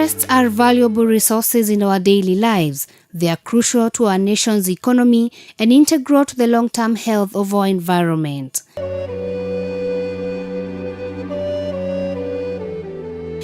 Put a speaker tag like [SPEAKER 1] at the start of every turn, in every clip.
[SPEAKER 1] Forests are valuable resources in our daily lives. They are crucial to our nation's economy and integral to the long-term health of our environment.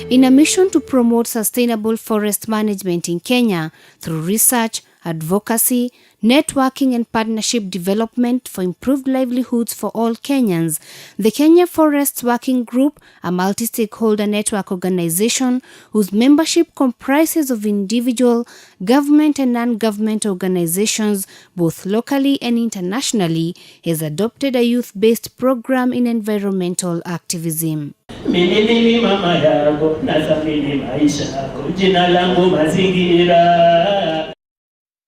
[SPEAKER 1] In a mission to promote sustainable forest management in Kenya through research, advocacy, networking and partnership development for improved livelihoods for all Kenyans, the Kenya Forests Working Group, a multi-stakeholder network organization whose membership comprises of individual, government and non-government organizations, both locally and internationally, has adopted a youth-based program in environmental activism.
[SPEAKER 2] Mama yako nathamini maisha yako, jina langu Mazingira.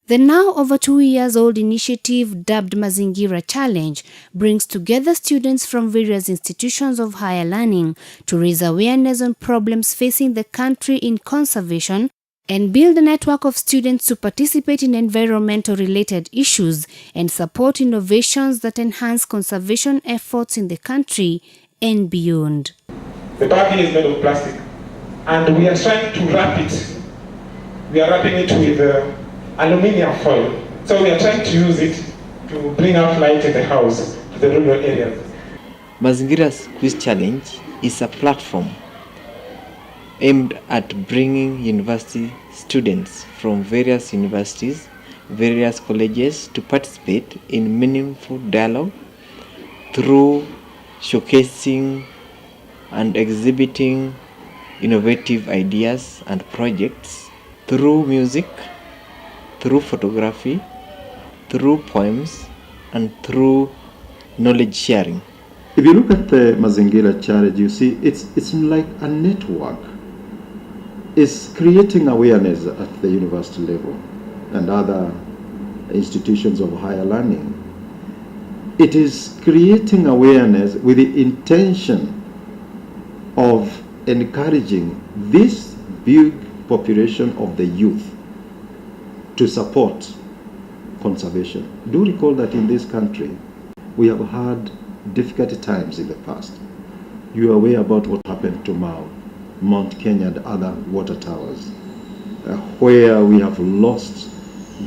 [SPEAKER 1] The now over 2 years old initiative dubbed Mazingira Challenge brings together students from various institutions of higher learning to raise awareness on problems facing the country in conservation and build a network of students to participate in environmental related issues and support innovations that enhance conservation efforts in the country and beyond.
[SPEAKER 3] The bag is made of plastic and we are trying to wrap it. We are wrapping it with aluminium foil. So we are trying to use it to bring out light in the house to the rural areas.
[SPEAKER 4] Mazingira's Quiz Challenge is a platform aimed at bringing university students from various universities, various colleges to participate in meaningful dialogue through showcasing and exhibiting innovative ideas and projects through music, through photography, through poems, and through knowledge sharing.
[SPEAKER 5] If you look at the Mazingira Challenge, you see it's like a network. It's creating awareness at the university level and other institutions of higher learning. It is creating awareness with the intention of encouraging this big population of the youth to support conservation. Do recall that in this country, we have had difficult times in the past. You are aware about what happened to Mount Kenya and other water towers, where we have lost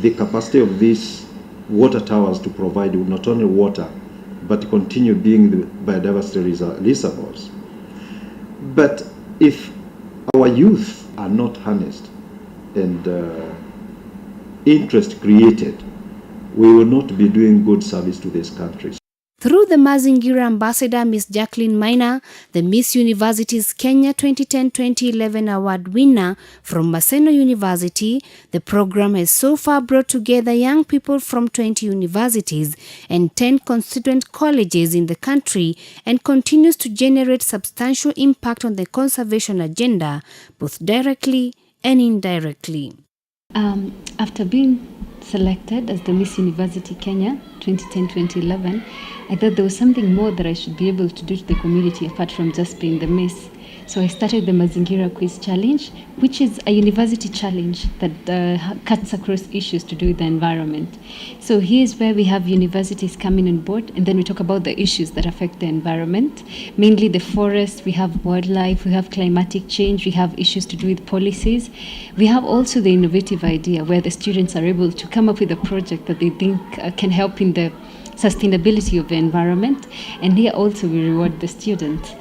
[SPEAKER 5] the capacity of these water towers to provide not only water, but continue being the biodiversity reservoirs. But if our youth are not harnessed and interest created, we will not be doing good service to this country.
[SPEAKER 1] Through the Mazingira ambassador, Ms. Jacqueline Maina, the Miss University's Kenya 2010-2011 award winner from Maseno University, the program has so far brought together young people from 20 universities and 10 constituent colleges in the country and continues to generate substantial impact on the conservation agenda, both directly and indirectly.
[SPEAKER 6] After being selected as the Miss University Kenya 2010-2011, I thought there was something more that I should be able to do to the community apart from just being the Miss. So I started the Mazingira Quiz Challenge, which is a university challenge that cuts across issues to do with the environment. So here's where we have universities coming on board, and then we talk about the issues that affect the environment, mainly the forest, we have wildlife, we have climatic change, we have issues to do with policies. We have also the innovative idea where the students are able to come up with a project that they think can help in the sustainability of the environment, and here also we reward the students.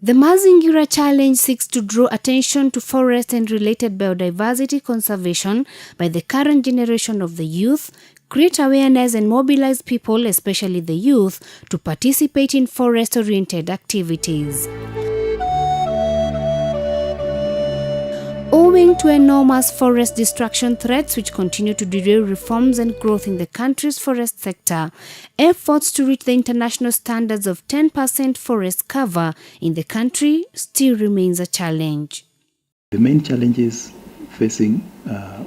[SPEAKER 1] The Mazingira Challenge seeks to draw attention to forest and related biodiversity conservation by the current generation of the youth, create awareness and mobilize people, especially the youth, to participate in forest-oriented activities. Owing to enormous forest destruction threats which continue to derail reforms and growth in the country's forest sector, efforts to reach the international standards of 10% forest cover in the country still remains a challenge.
[SPEAKER 7] The main challenges facing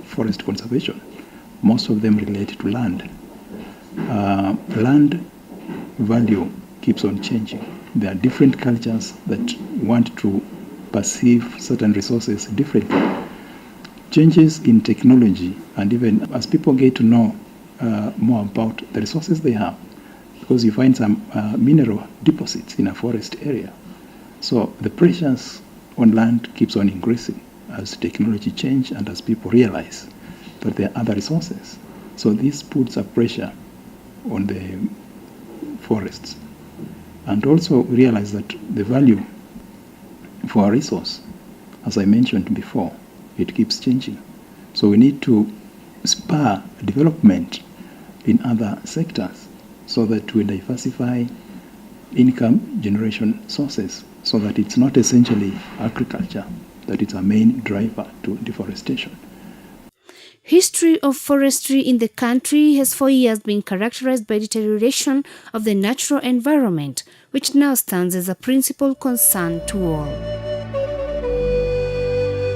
[SPEAKER 7] forest conservation, most of them relate to land. Land value keeps on changing. There are different cultures that want to perceive certain resources differently. Changes in technology, and even as people get to know more about the resources they have, because you find some mineral deposits in a forest area. So the pressures on land keeps on increasing. as technology change and as people realize that there are other resources. So this puts a pressure on the forests. And also realize that the value for a resource, as I mentioned before, it keeps changing. So we need to spur development in other sectors so that we diversify income generation sources, so that it's not essentially agriculture that is a main driver to deforestation.
[SPEAKER 1] History of forestry in the country has for years been characterized by deterioration of the natural environment, which now stands as a principal concern to all.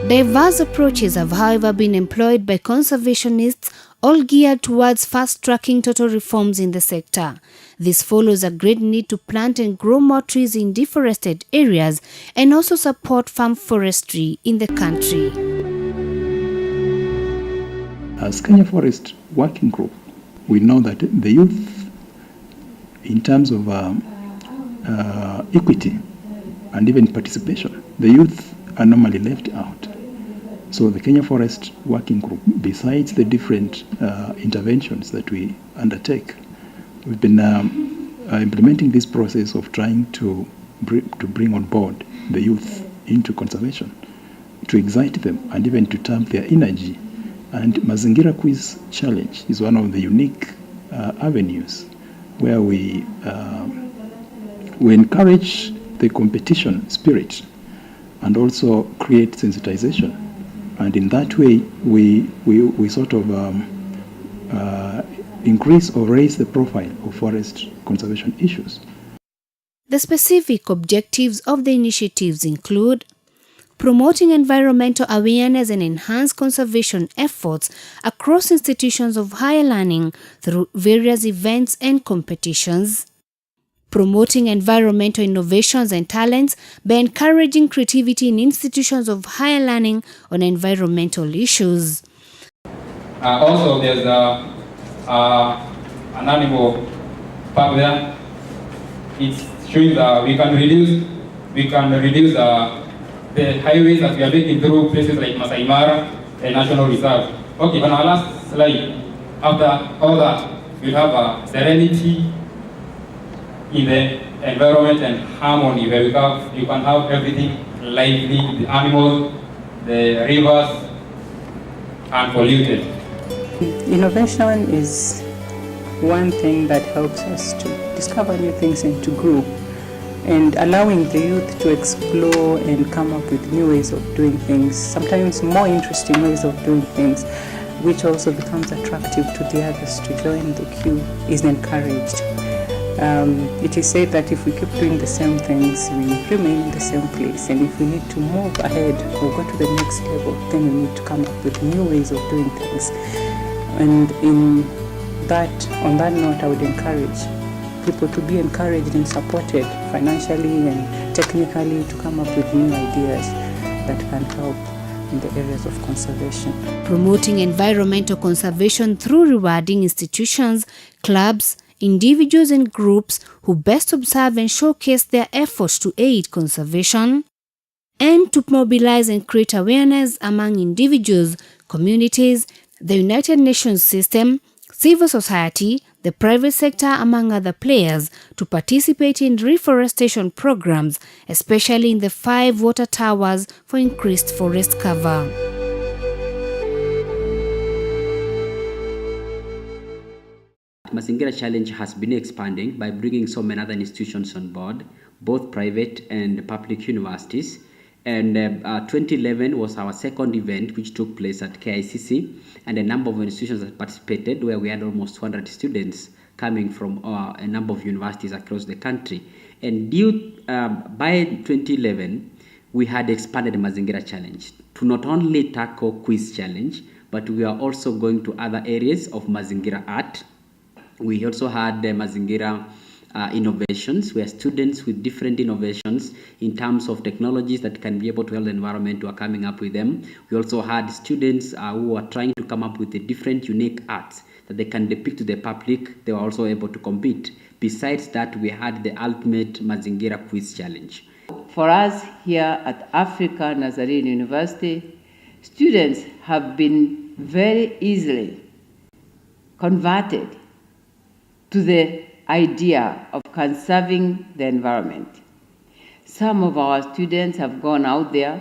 [SPEAKER 1] Diverse approaches have, however, been employed by conservationists, all geared towards fast-tracking total reforms in the sector. This follows a great need to plant and grow more trees in deforested areas and also support farm forestry in the country.
[SPEAKER 7] As Kenya Forest Working Group, we know that the youth, in terms of equity and even participation, the youth are normally left out. So the Kenya Forest Working Group, besides the different interventions that we undertake, we've been implementing this process of trying to bring on board the youth into conservation, to excite them and even to tap their energy. And Mazingira Quiz Challenge is one of the unique avenues where we encourage the competition spirit and also create sensitization. And in that way, we sort of increase or raise the profile of forest conservation issues.
[SPEAKER 1] The specific objectives of the initiatives include promoting environmental awareness and enhance conservation efforts across institutions of higher learning through various events and competitions, promoting environmental innovations and talents by encouraging creativity in institutions of higher learning on environmental issues.
[SPEAKER 8] Also, there's an animal park there. It's showing that we can reduce the highways that we are making through places like Masai Mara and National Reserve. Okay, on our last slide, after all that, we have serenity in the environment and harmony, where you can have everything lively, the animals, the rivers, unpolluted.
[SPEAKER 9] Innovation is one thing that helps us to discover new things and to grow, and allowing the youth to explore and come up with new ways of doing things, sometimes more interesting ways of doing things, which also becomes attractive to the others to join the queue, is encouraged. It is said that if we keep doing the same things, we remain in the same place, and if we need to move ahead or go to the next level, then we need to come up with new ways of doing things. And on that note, I would encourage people to be encouraged and supported financially and technically to come up with new ideas that can help in the areas of conservation.
[SPEAKER 1] Promoting environmental conservation through rewarding institutions, clubs, individuals and groups who best observe and showcase their efforts to aid conservation, and to mobilize and create awareness among individuals, communities, the United Nations system, civil society, the private sector, among other players, to participate in reforestation programs, especially in the 5 water towers for increased forest cover.
[SPEAKER 10] Mazingira Challenge has been expanding by bringing so many other institutions on board, both private and public universities. And 2011 was our second event, which took place at KICC, and a number of institutions that participated, where we had almost 200 students coming from a number of universities across the country. And by 2011, we had expanded the Mazingira Challenge to not only tackle quiz challenge, but we are also going to other areas of Mazingira art. We also had the Mazingira innovations, where students with different innovations in terms of technologies that can be able to help the environment were coming up with them. We also had students who were trying to come up with the different unique arts that they can depict to the public. They were also able to compete. Besides that, we had the ultimate Mazingira Quiz Challenge.
[SPEAKER 11] For us here at Africa Nazarene University, students have been very easily converted to the idea of conserving the environment. Some of our students have gone out there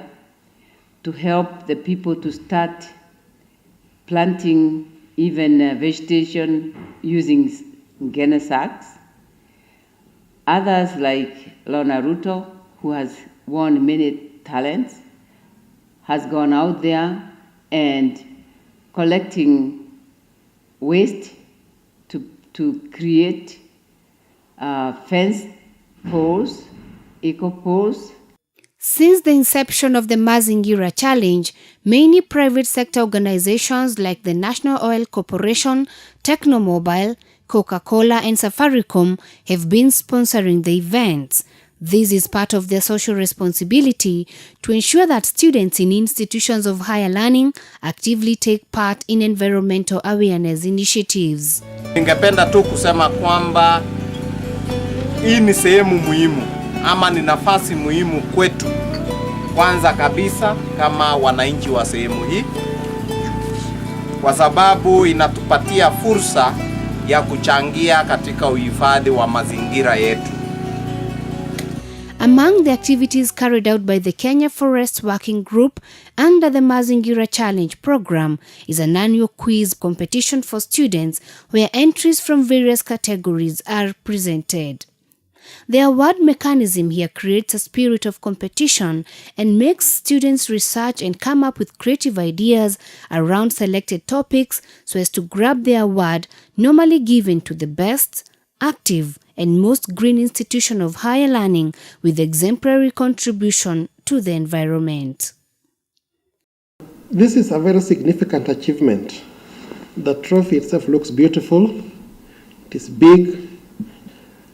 [SPEAKER 11] to help the people to start planting even vegetation using Guinea sacks. Others like Lona Ruto, who has won many talents, has gone out there and collecting waste to create fence poles, eco poles.
[SPEAKER 1] Since the inception of the Mazingira Challenge, many private sector organizations like the National Oil Corporation, Technomobile, Coca-Cola and Safaricom have been sponsoring the events. This is part of their social responsibility to ensure that students in institutions of higher learning actively take part in environmental awareness initiatives.
[SPEAKER 12] Ningependa tu kusema kwamba hii ni sehemu muhimu ama ni nafasi muhimu kwetu, kwanza kabisa kama wananchi wa sehemu hii, kwa sababu inatupatia fursa ya kuchangia katika uhifadhi wa mazingira yetu.
[SPEAKER 1] Among the activities carried out by the Kenya Forest Working Group under the Mazingira Challenge program is an annual quiz competition for students where entries from various categories are presented. The award mechanism here creates a spirit of competition and makes students research and come up with creative ideas around selected topics so as to grab the award, normally given to the best, active, and most green institution of higher learning with exemplary contribution to the environment.
[SPEAKER 13] This is a very significant achievement. The trophy itself looks beautiful. It is big.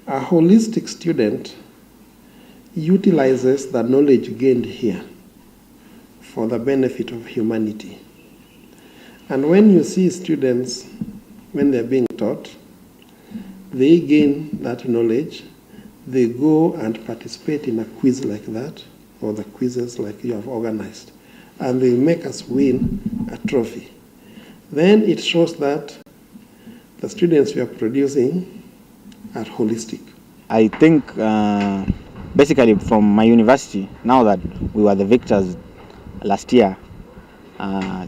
[SPEAKER 13] A holistic student utilizes the knowledge gained here for the benefit of humanity. And when you see students, when they're being taught, they gain that knowledge, they go and participate in a quiz like that, or the quizzes like you have organized, and they make us win a trophy. Then it shows that the students we are producing are holistic.
[SPEAKER 14] I think basically from my university, now that we were the victors last year,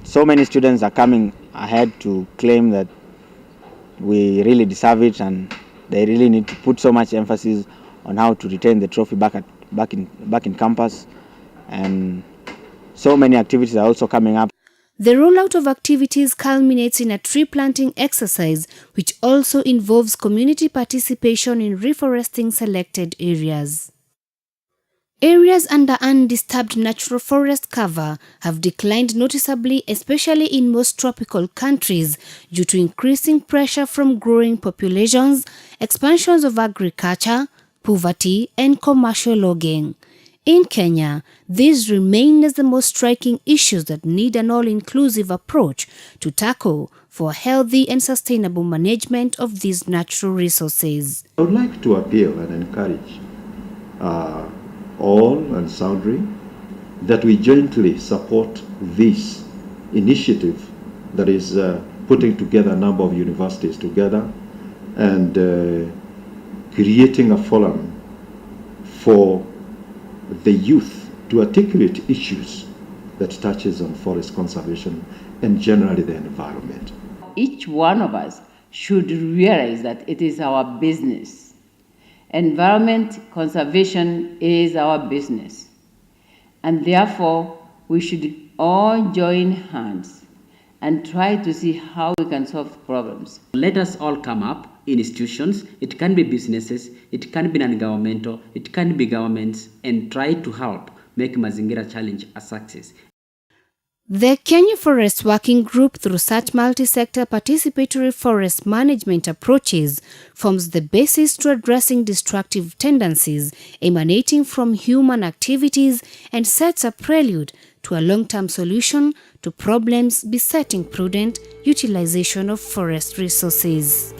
[SPEAKER 14] so many students are coming ahead to claim that we really deserve it and they really need to put so much emphasis on how to retain the trophy back in campus, and so many activities are also coming up.
[SPEAKER 1] The rollout of activities culminates in a tree planting exercise which also involves community participation in reforesting selected areas. Areas under undisturbed natural forest cover have declined noticeably, especially in most tropical countries, due to increasing pressure from growing populations, expansions of agriculture, poverty, and commercial logging. In Kenya, these remain as the most striking issues that need an all-inclusive approach to tackle for healthy and sustainable management of these natural resources.
[SPEAKER 5] I would like to appeal and encourage all and sundry that we jointly support this initiative that is putting together a number of universities together and creating a forum for the youth to articulate issues that touches on forest conservation and generally the environment.
[SPEAKER 11] Each one of us should realize that it is our business. Environment conservation is our business. And therefore, we should all join hands and try to see how we can solve problems.
[SPEAKER 10] Let us all come up in institutions. It can be businesses, it can be non-governmental, it can be governments, and try to help make Mazingira Challenge a success.
[SPEAKER 1] The Kenya Forest Working Group, through such multi-sector participatory forest management approaches, forms the basis to addressing destructive tendencies emanating from human activities and sets a prelude to a long-term solution to problems besetting prudent utilization of forest resources.